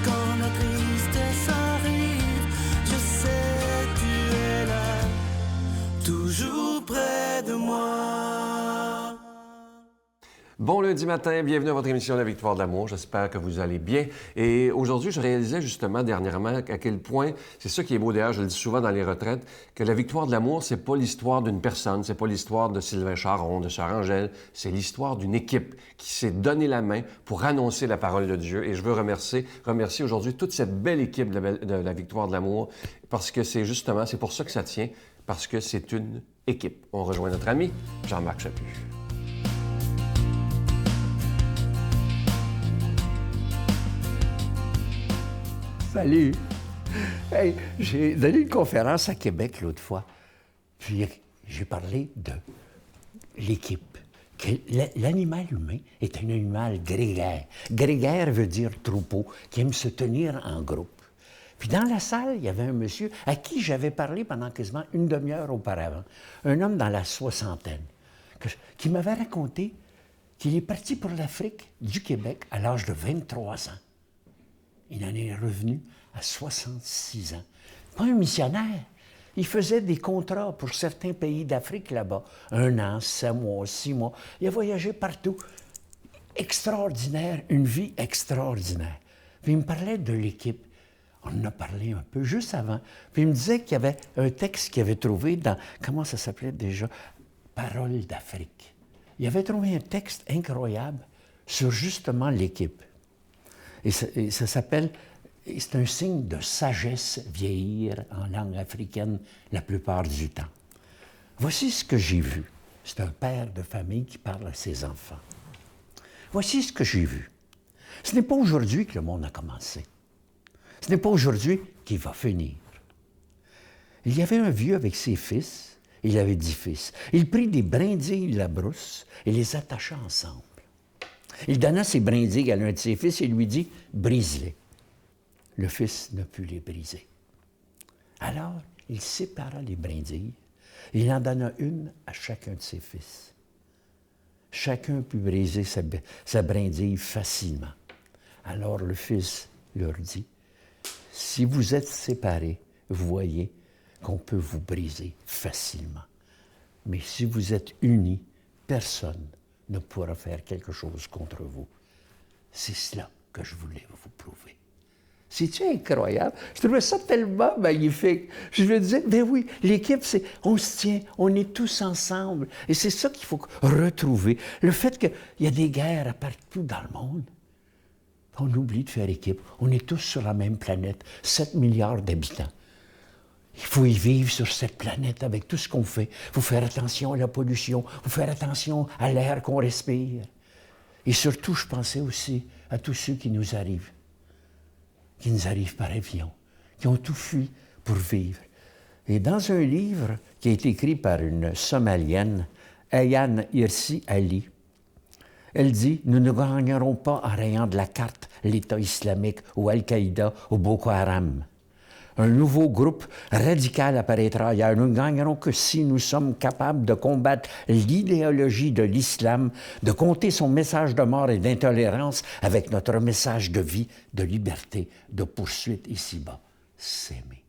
quand la tristesse arrive, je sais tu es là, toujours près de moi. Bon lundi matin, bienvenue à votre émission La Victoire de l'amour. J'espère que vous allez bien. Et aujourd'hui, je réalisais justement dernièrement à quel point, c'est ça qui est beau d'ailleurs, je le dis souvent dans les retraites, que la victoire de l'amour, c'est pas l'histoire d'une personne, c'est pas l'histoire de Sylvain Charon, de Sœur Angèle, c'est l'histoire d'une équipe qui s'est donné la main pour annoncer la parole de Dieu. Et je veux remercier aujourd'hui toute cette belle équipe de la Victoire de l'amour, parce que c'est justement, c'est pour ça que ça tient, parce que c'est une équipe. On rejoint notre ami Jean-Marc Chaput. Salut! Hey, j'ai donné une conférence à Québec l'autre fois, puis j'ai parlé de l'équipe. Que l'animal humain est un animal grégaire. Grégaire veut dire troupeau, qui aime se tenir en groupe. Puis dans la salle, il y avait un monsieur à qui j'avais parlé pendant quasiment une demi-heure auparavant, un homme dans la soixantaine, qui m'avait raconté qu'il est parti pour l'Afrique du Québec à l'âge de 23 ans. Il en est revenu à 66 ans. Pas un missionnaire. Il faisait des contrats pour certains pays d'Afrique là-bas. 1 an, 7 mois, 6 mois. Il a voyagé partout. Extraordinaire, une vie extraordinaire. Puis il me parlait de l'équipe. On en a parlé un peu juste avant. Puis il me disait qu'il y avait un texte qu'il avait trouvé dans, comment ça s'appelait déjà? Paroles d'Afrique. Il avait trouvé un texte incroyable sur justement l'équipe. Et ça s'appelle, c'est un signe de sagesse vieillir en langue africaine la plupart du temps. Voici ce que j'ai vu. C'est un père de famille qui parle à ses enfants. Voici ce que j'ai vu. Ce n'est pas aujourd'hui que le monde a commencé. Ce n'est pas aujourd'hui qu'il va finir. Il y avait un vieux avec ses fils, il avait 10 fils. Il prit des brindilles de la brousse et les attacha ensemble. Il donna ses brindilles à l'un de ses fils et lui dit « Brise-les ». Le fils ne put les briser. Alors, il sépara les brindilles et il en donna une à chacun de ses fils. Chacun put briser sa brindille facilement. Alors le fils leur dit « Si vous êtes séparés, vous voyez qu'on peut vous briser facilement. Mais si vous êtes unis, personne ne pourra faire quelque chose contre vous. C'est cela que je voulais vous prouver. » C'est-tu incroyable? Je trouvais ça tellement magnifique. Je me disais, ben oui, l'équipe, c'est on se tient, on est tous ensemble. Et c'est ça qu'il faut retrouver. Le fait qu'il y a des guerres partout dans le monde, on oublie de faire équipe. On est tous sur la même planète, 7 milliards d'habitants. Il faut y vivre sur cette planète avec tout ce qu'on fait. Il faut faire attention à la pollution, il faut faire attention à l'air qu'on respire. Et surtout, je pensais aussi à tous ceux qui nous arrivent par avion, qui ont tout fui pour vivre. Et dans un livre qui a été écrit par une Somalienne, Ayaan Hirsi Ali, elle dit « Nous ne gagnerons pas en rayant de la carte l'État islamique ou Al-Qaïda ou Boko Haram. Un nouveau groupe radical apparaîtra ailleurs. Nous ne gagnerons que si nous sommes capables de combattre l'idéologie de l'islam, de compter son message de mort et d'intolérance avec notre message de vie, de liberté, de poursuite ici-bas. S'aimer. »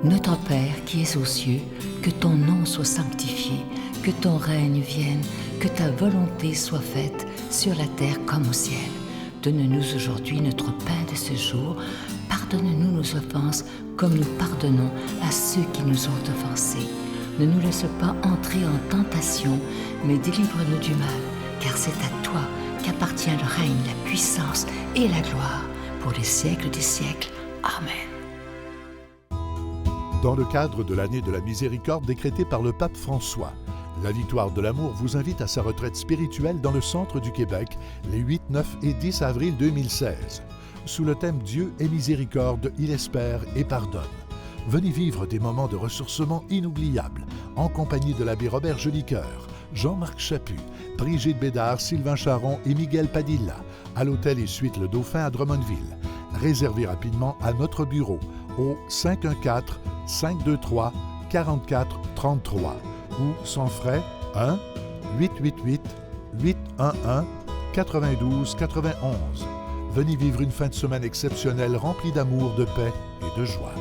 Notre Père qui es aux cieux, que ton nom soit sanctifié, que ton règne vienne, que ta volonté soit faite sur la terre comme au ciel. Donne-nous aujourd'hui notre pain de ce jour. Pardonne-nous nos offenses, comme nous pardonnons à ceux qui nous ont offensés. Ne nous laisse pas entrer en tentation, mais délivre-nous du mal, car c'est à toi qu'appartient le règne, la puissance et la gloire, pour les siècles des siècles. Amen. Dans le cadre de l'année de la miséricorde décrétée par le pape François, la Victoire de l'amour vous invite à sa retraite spirituelle dans le centre du Québec les 8, 9 et 10 avril 2016. Sous le thème « Dieu est miséricorde, il espère et pardonne ». Venez vivre des moments de ressourcement inoubliables en compagnie de l'abbé Robert Jolicoeur, Jean-Marc Chaput, Brigitte Bédard, Sylvain Charon et Miguel Padilla à l'hôtel et suite Le Dauphin à Drummondville. Réservez rapidement à notre bureau au 514-523-4433 ou sans frais 1-888-811-9291. Venez vivre une fin de semaine exceptionnelle remplie d'amour, de paix et de joie.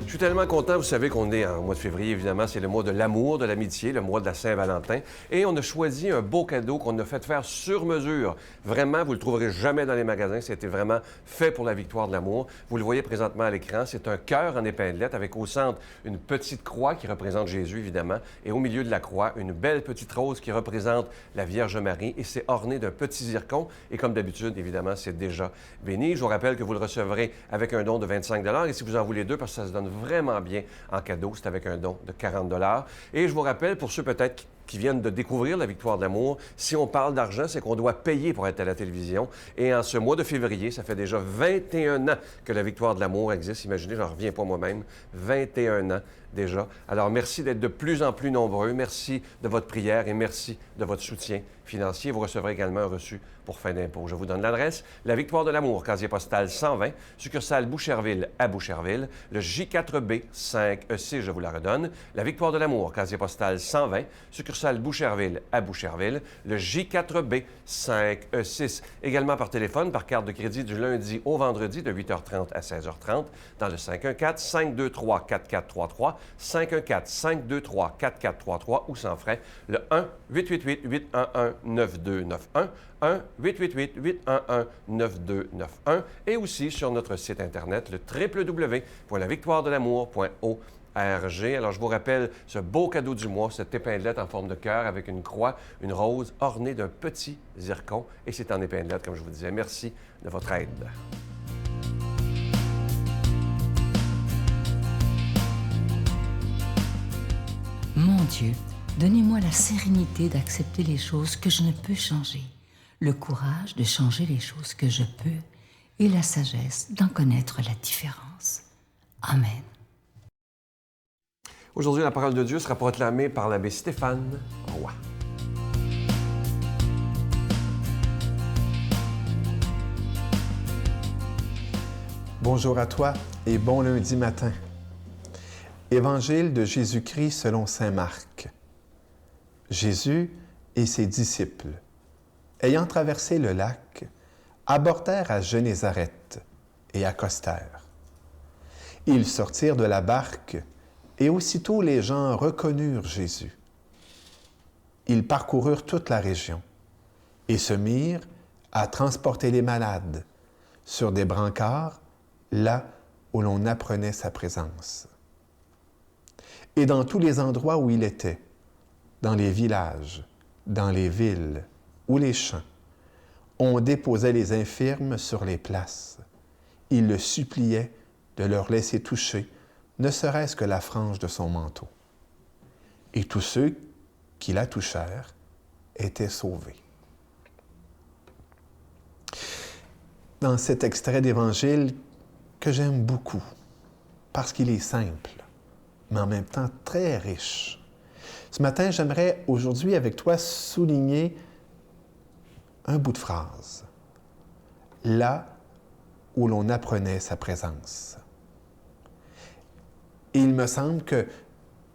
Je suis tellement content, vous savez qu'on est en mois de février, évidemment, c'est le mois de l'amour, de l'amitié, le mois de la Saint-Valentin. Et on a choisi un beau cadeau qu'on a fait faire sur mesure. Vraiment, vous ne le trouverez jamais dans les magasins. C'était vraiment fait pour la victoire de l'amour. Vous le voyez présentement à l'écran. C'est un cœur en épinglette avec au centre une petite croix qui représente Jésus, évidemment. Et au milieu de la croix, une belle petite rose qui représente la Vierge Marie. Et c'est orné d'un petit zircon. Et comme d'habitude, évidemment, c'est déjà béni. Je vous rappelle que vous le recevrez avec un don de 25 $. Et si vous en voulez deux, parce que ça se donne vraiment bien en cadeau, c'est avec un don de 40 $. Et je vous rappelle, pour ceux peut-être qui viennent de découvrir la victoire de l'amour, si on parle d'argent, c'est qu'on doit payer pour être à la télévision. Et en ce mois de février, ça fait déjà 21 ans que la victoire de l'amour existe. Imaginez, j'en reviens pas moi-même. 21 ans déjà. Alors, merci d'être de plus en plus nombreux. Merci de votre prière et merci de votre soutien financier. Vous recevrez également un reçu pour fin d'impôt. Je vous donne l'adresse. La victoire de l'amour, casier postal 120, succursale Boucherville à Boucherville. Le J4B 5E6, je vous la redonne. La victoire de l'amour, casier postal 120, succursale Boucherville à Boucherville. Le J4B 5E6. Également par téléphone, par carte de crédit du lundi au vendredi de 8h30 à 16h30 dans le 514-523-4433, 514-523-4433 ou sans frais, le 1-888-811-9291, 1-888-811-9291 et aussi sur notre site Internet, le www.lavictoiredelamour.org. Alors, je vous rappelle ce beau cadeau du mois, cette épinglette en forme de cœur avec une croix, une rose ornée d'un petit zircon. Et c'est en épinglette, comme je vous disais. Merci de votre aide. Mon Dieu, donnez-moi la sérénité d'accepter les choses que je ne peux changer, le courage de changer les choses que je peux et la sagesse d'en connaître la différence. Amen. Aujourd'hui, la parole de Dieu sera proclamée par l'abbé Stéphane Roy. Bonjour à toi et bon lundi matin. Évangile de Jésus-Christ selon saint Marc. Jésus et ses disciples, ayant traversé le lac, abordèrent à Génézareth et accostèrent. Ils sortirent de la barque et aussitôt les gens reconnurent Jésus. Ils parcoururent toute la région et se mirent à transporter les malades sur des brancards là où l'on apprenait sa présence. Et dans tous les endroits où il était, dans les villages, dans les villes ou les champs, on déposait les infirmes sur les places. Il le suppliait de leur laisser toucher, ne serait-ce que la frange de son manteau. Et tous ceux qui la touchèrent étaient sauvés. Dans cet extrait d'Évangile que j'aime beaucoup, parce qu'il est simple, mais en même temps très riche. Ce matin, j'aimerais aujourd'hui avec toi souligner un bout de phrase. Là où l'on apprenait sa présence. Et il me semble que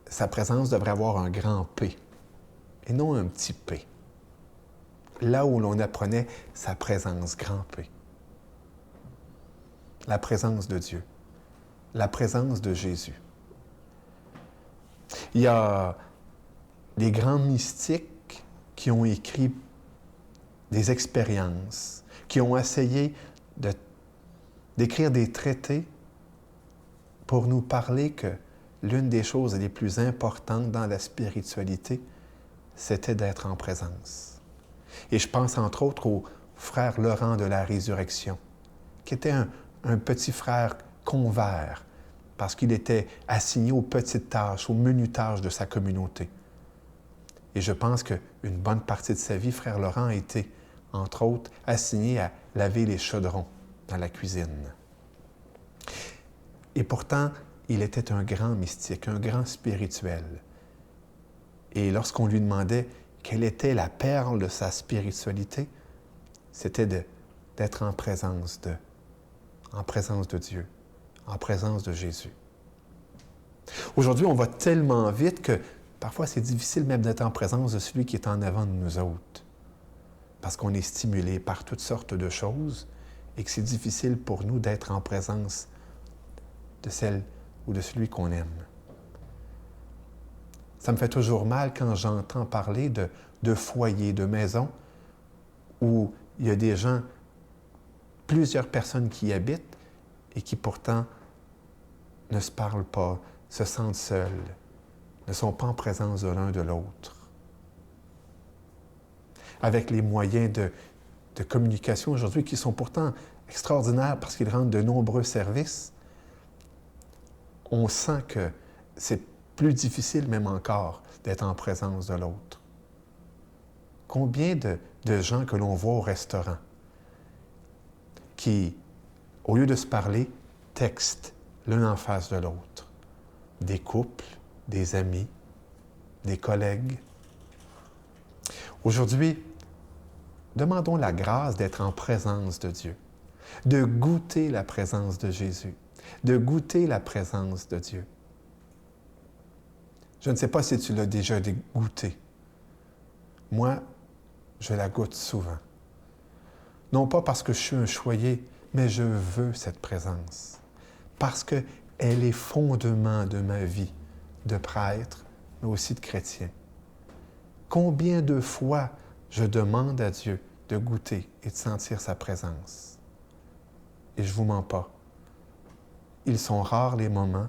sa présence devrait avoir un grand P et non un petit P. Là où l'on apprenait sa présence, grand P. La présence de Dieu, la présence de Jésus. Il y a des grands mystiques qui ont écrit des expériences, qui ont essayé d'écrire des traités pour nous parler que l'une des choses les plus importantes dans la spiritualité, c'était d'être en présence. Et je pense entre autres au frère Laurent de la Résurrection, qui était un petit frère convers, parce qu'il était assigné aux petites tâches, aux menues tâches de sa communauté. Et je pense qu'une bonne partie de sa vie, frère Laurent a été, entre autres, assigné à laver les chaudrons dans la cuisine. Et pourtant, il était un grand mystique, un grand spirituel. Et lorsqu'on lui demandait quelle était la perle de sa spiritualité, c'était d'être en présence de Dieu, en présence de Jésus. Aujourd'hui, on va tellement vite que parfois c'est difficile même d'être en présence de celui qui est en avant de nous autres. parce qu'on est stimulé par toutes sortes de choses et que c'est difficile pour nous d'être en présence de celle ou de celui qu'on aime. Ça me fait toujours mal quand j'entends parler de foyers, de maisons où il y a des gens, plusieurs personnes qui y habitent et qui pourtant ne se parlent pas, se sentent seuls, ne sont pas en présence de l'un de l'autre. Avec les moyens de communication aujourd'hui qui sont pourtant extraordinaires parce qu'ils rendent de nombreux services, on sent que c'est plus difficile même encore d'être en présence de l'autre. Combien de gens que l'on voit au restaurant qui, au lieu de se parler, textent l'un en face de l'autre. Des couples, des amis, des collègues. Aujourd'hui, demandons la grâce d'être en présence de Dieu, de goûter la présence de Jésus, de goûter la présence de Dieu. Je ne sais pas si tu l'as déjà goûté. Moi, je la goûte souvent. Non pas parce que je suis un choyé, mais je veux cette présence. Parce qu'elle est fondement de ma vie de prêtre, mais aussi de chrétien. Combien de fois je demande à Dieu de goûter et de sentir sa présence. Et je ne vous mens pas. Ils sont rares les moments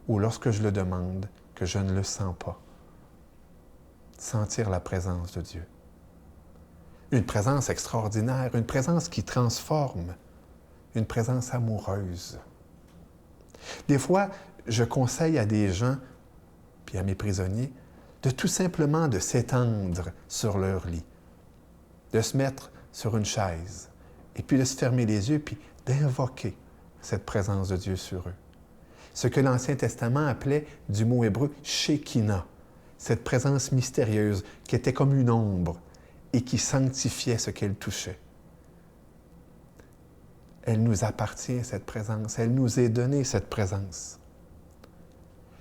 où, lorsque je le demande, que je ne le sens pas. Sentir la présence de Dieu. Une présence extraordinaire, une présence qui transforme, une présence amoureuse. Des fois, je conseille à des gens, puis à mes prisonniers, de tout simplement de s'étendre sur leur lit, de se mettre sur une chaise, et puis de se fermer les yeux, puis d'invoquer cette présence de Dieu sur eux. Ce que l'Ancien Testament appelait du mot hébreu « Shekinah », cette présence mystérieuse qui était comme une ombre et qui sanctifiait ce qu'elle touchait. Elle nous appartient, cette présence. Elle nous est donnée, cette présence.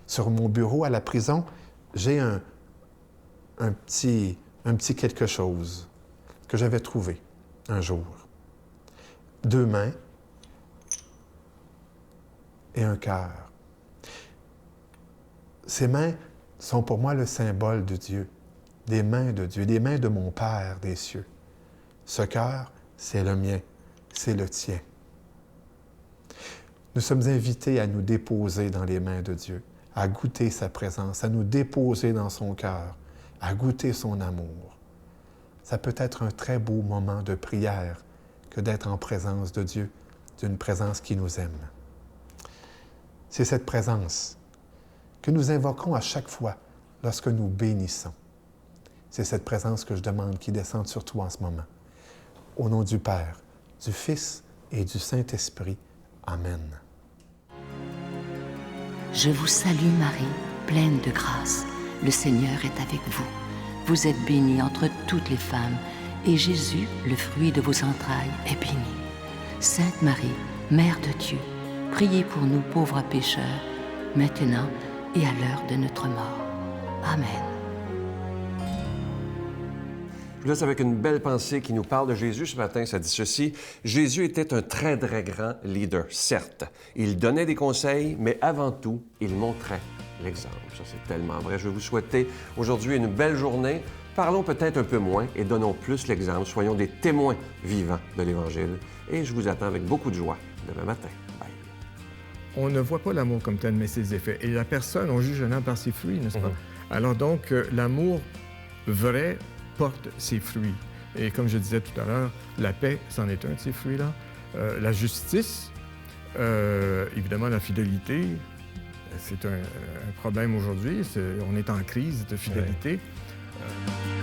Sur mon bureau à la prison, j'ai un petit quelque chose que j'avais trouvé un jour. 2 mains et un cœur. Ces mains sont pour moi le symbole de Dieu, des mains de Dieu, des mains de mon Père des cieux. Ce cœur, c'est le mien, c'est le tien. Nous sommes invités à nous déposer dans les mains de Dieu, à goûter sa présence, à nous déposer dans son cœur, à goûter son amour. Ça peut être un très beau moment de prière que d'être en présence de Dieu, d'une présence qui nous aime. C'est cette présence que nous invoquons à chaque fois lorsque nous bénissons. C'est cette présence que je demande qui descende sur toi en ce moment. Au nom du Père, du Fils et du Saint-Esprit. Amen. Je vous salue Marie, pleine de grâce. Le Seigneur est avec vous. Vous êtes bénie entre toutes les femmes, et Jésus, le fruit de vos entrailles, est béni. Sainte Marie, Mère de Dieu, priez pour nous pauvres pécheurs, maintenant et à l'heure de notre mort. Amen. Je vous laisse avec une belle pensée qui nous parle de Jésus ce matin. Ça dit ceci: Jésus était un très, très grand leader, certes. Il donnait des conseils, mais avant tout, il montrait l'exemple. Ça, c'est tellement vrai. Je vais vous souhaiter aujourd'hui une belle journée. Parlons peut-être un peu moins et donnons plus l'exemple. Soyons des témoins vivants de l'Évangile. Et je vous attends avec beaucoup de joie demain matin. Bye. On ne voit pas l'amour comme tel, mais ses effets. Et la personne, on juge un arbre par ses fruits, n'est-ce pas? Alors donc, l'amour vrai porte ses fruits. Et comme je disais tout à l'heure, la paix, c'en est un de ces fruits-là. La justice, évidemment la fidélité, c'est un problème aujourd'hui. On est en crise de fidélité. Ouais.